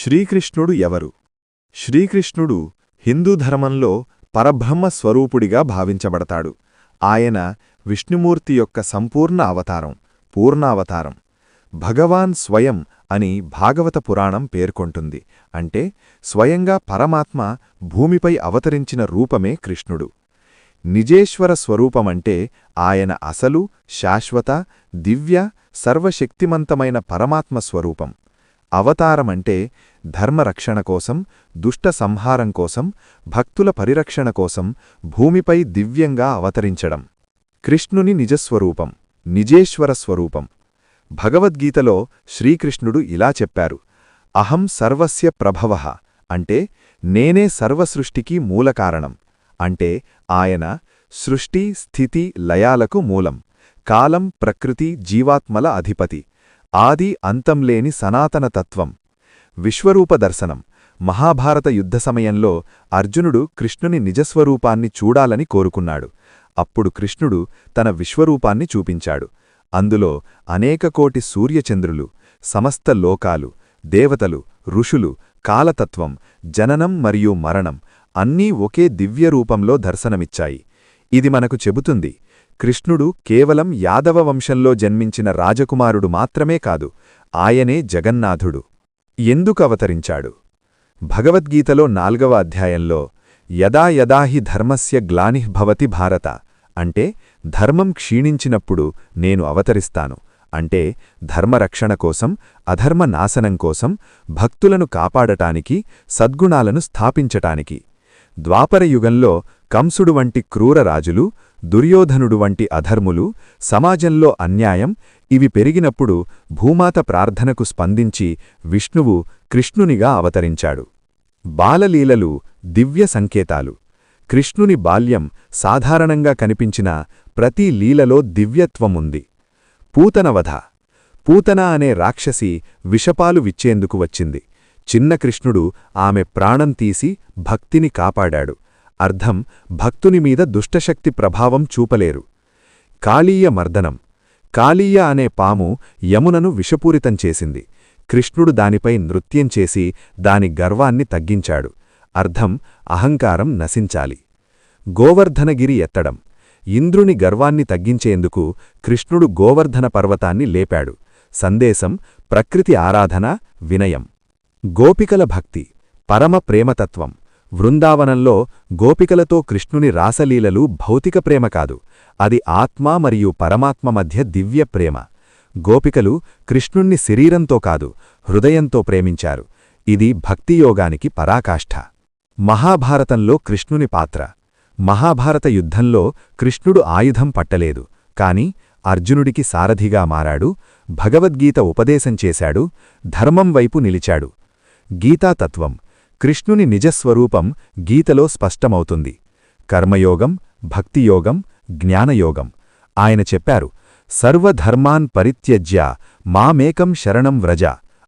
శ్రీకృష్ణుడు ఎవరు? శ్రీకృష్ణుడు హిందూ ధర్మంలో పరబ్రహ్మ స్వరూపుడిగా భావించబడతాడు. ఆయన విష్ణుమూర్తి యొక్క సంపూర్ణ అవతారం, పూర్ణావతారం. భగవాన్ స్వయం అని భాగవత పురాణం పేర్కొంటుంది. అంటే స్వయంగా పరమాత్మ భూమిపై అవతరించిన రూపమే కృష్ణుడు. నిజేశ్వర స్వరూపమంటే ఆయన అసలు, శాశ్వత, దివ్య, సర్వశక్తిమంతమైన పరమాత్మ స్వరూపం. అవతారమంటే ధర్మరక్షణ కోసం, దుష్ట సంహారం కోసం, భక్తుల పరిరక్షణ కోసం భూమిపై దివ్యంగా అవతరించడం. కృష్ణుని నిజస్వరూపం, నిజేశ్వర స్వరూపం. భగవద్గీతలో శ్రీకృష్ణుడు ఇలా చెప్పారు: అహం సర్వస్య ప్రభవః, అంటే నేనే సర్వసృష్టికి మూలకారణం. అంటే ఆయన సృష్టి, స్థితి, లయాలకు మూలం. కాలం, ప్రకృతి, జీవాత్మల అధిపతి. ఆది అంతంలేని సనాతన తత్వం. విశ్వరూప దర్శనం. మహాభారత యుద్ధ సమయంలో అర్జునుడు కృష్ణుని నిజస్వరూపాన్ని చూడాలని కోరుకున్నాడు. అప్పుడు కృష్ణుడు తన విశ్వరూపాన్ని చూపించాడు. అందులో అనేక కోటి సూర్యచంద్రులు, సమస్త లోకాలు, దేవతలు, ఋషులు, కాలతత్వం, జననం మరియు మరణం అన్నీ ఒకే దివ్యరూపంలో దర్శనమిచ్చాయి. ఇది మనకు చెబుతుంది, కృష్ణుడు కేవలం యాదవ వంశంలో జన్మించిన రాజకుమారుడు మాత్రమే కాదు, ఆయనే జగన్నాథుడు. ఎందుకు అవతరించాడు? భగవద్గీతలో 4వ అధ్యాయంలో యదా యదా హి ధర్మస్య గ్లానిః భవతి భారత, అంటే ధర్మం క్షీణించినప్పుడు నేను అవతరిస్తాను. అంటే ధర్మరక్షణ కోసం, అధర్మ నాశనం కోసం, భక్తులను కాపాడటానికి, సద్గుణాలను స్థాపించటానికి. ద్వాపరయుగంలో కంసుడు వంటి క్రూర రాజులు, దుర్యోధనుడు వంటి అధర్ములు, సమాజంలో అన్యాయం ఇవి పెరిగినప్పుడు భూమాత ప్రార్థనకు స్పందించి విష్ణువు కృష్ణునిగా అవతరించాడు. బాలలీలలు దివ్య సంకేతాలు. కృష్ణుని బాల్యం సాధారణంగా కనిపించిన ప్రతి లీలలో దివ్యత్వముంది. పూతనవధ. పూతన అనే రాక్షసి విషపాలు విచ్చేందుకు వచ్చింది. చిన్న కృష్ణుడు ఆమె ప్రాణం తీసి భక్తిని కాపాడాడు. అర్థం, భక్తునిమీద దుష్టశక్తి ప్రభావం చూపలేరు. కాళీయ మర్దనం. కాళీయ అనే పాము యమునను విషపూరితం చేసింది. కృష్ణుడు దానిపై నృత్యం చేసి దాని గర్వాన్ని తగ్గించాడు. అర్థం, అహంకారం నశించాలి. గోవర్ధనగిరి ఎత్తడం. ఇంద్రుని గర్వాన్ని తగ్గించేందుకు కృష్ణుడు గోవర్ధన పర్వతాన్ని లేపాడు. సందేశం, ప్రకృతి ఆరాధన, వినయం. గోపికల భక్తి, పరమ ప్రేమతత్వం. వృందావనంలో గోపికలతో కృష్ణుని రాసలీలలు భౌతిక ప్రేమ కాదు, అది ఆత్మ మరియు పరమాత్మ మధ్య దివ్య ప్రేమ. గోపికలు కృష్ణుణ్ణి శరీరంతో కాదు, హృదయంతో ప్రేమించారు. ఇది భక్తియోగానికి పరాకాష్ఠ. మహాభారతంలో కృష్ణుని పాత్ర. మహాభారత యుద్ధంలో కృష్ణుడు ఆయుధం పట్టలేదు, కాని అర్జునుడికి సారథిగా మారాడు, భగవద్గీత ఉపదేశం చేశాడు, ధర్మం వైపు నిలిచాడు. గీతాతత్వం. కృష్ణుని నిజస్వరూపం గీతలో స్పష్టమవుతుంది. కర్మయోగం, భక్తియోగం, జ్ఞానయోగం. ఆయన చెప్పారు, సర్వధర్మాన్ పరిత్యజ్య మామేకం శరణం వ్రజ,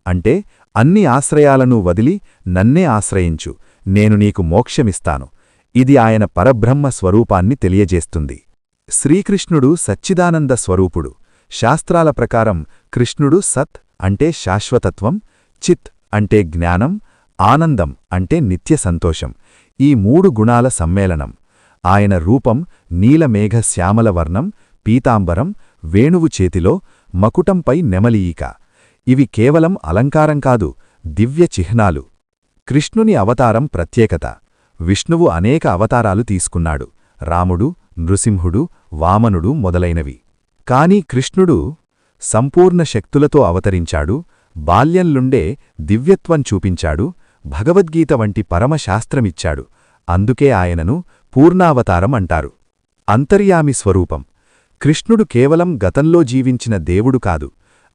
అంటే అన్ని ఆశ్రయాలను వదిలి నన్నే ఆశ్రయించు, నేను నీకు మోక్షమిస్తాను. ఇది ఆయన పరబ్రహ్మ స్వరూపాన్ని తెలియజేస్తుంది. శ్రీకృష్ణుడు సచ్చిదానంద స్వరూపుడు. శాస్త్రాల ప్రకారం కృష్ణుడు సత్ అంటే శాశ్వతత్వం, చిత్ అంటే జ్ఞానం, ఆనందం అంటే నిత్య సంతోషం. ఈ 3 గుణాల సమ్మేళనం. ఆయన రూపం నీలమేఘ శ్యామలవర్ణం, పీతాంబరం, వేణువు చేతిలో, మకుటంపై నెమలియీక. ఇవి కేవలం అలంకారం కాదు, దివ్య చిహ్నాలు. కృష్ణుని అవతారం ప్రత్యేకత. విష్ణువు అనేక అవతారాలు తీసుకున్నాడు, రాముడు, నృసింహుడు, వామనుడు మొదలైనవి. కాని కృష్ణుడు సంపూర్ణ శక్తులతో అవతరించాడు, బాల్యంలుండే దివ్యత్వం చూపించాడు, భగవద్గీత వంటి పరమశాస్త్రమిచ్చాడు. అందుకే ఆయనను పూర్ణావతారం అంటారు. అంతర్యామి స్వరూపం. కృష్ణుడు కేవలం గతంలో జీవించిన దేవుడు కాదు,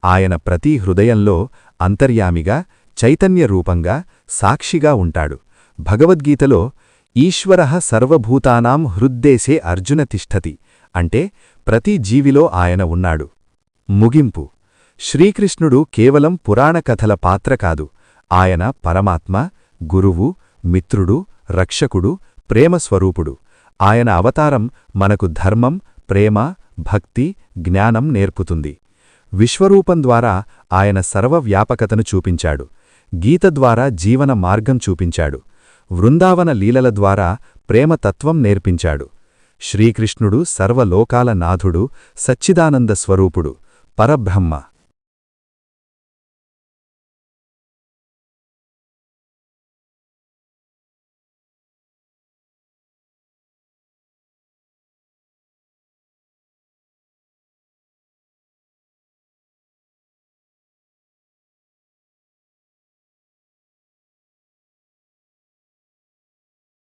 ఆయన ప్రతి హృదయంలో అంతర్యామిగా, చైతన్య రూపంగా, సాక్షిగా ఉంటాడు. భగవద్గీతలో ఈశ్వరః సర్వభూతానాం హృద్దేశే అర్జున తిష్ఠతి, అంటే ప్రతి జీవిలో ఆయన ఉన్నాడు. ముగింపు. శ్రీకృష్ణుడు కేవలం పురాణ కథల పాత్ర కాదు, ఆయన పరమాత్మ, గురువు, మిత్రుడు, రక్షకుడు, ప్రేమస్వరూపుడు. ఆయన అవతారం మనకు ధర్మం, ప్రేమ, భక్తి, జ్ఞానం నేర్పుతుంది. విశ్వరూపం ద్వారా ఆయన సర్వవ్యాపకతను చూపించాడు. గీత ద్వారా జీవన మార్గం చూపించాడు. వృందావన లీలల ద్వారా ప్రేమతత్వం నేర్పించాడు. శ్రీకృష్ణుడు సర్వలోకాల నాథుడు, సచ్చిదానంద స్వరూపుడు, పరబ్రహ్మ.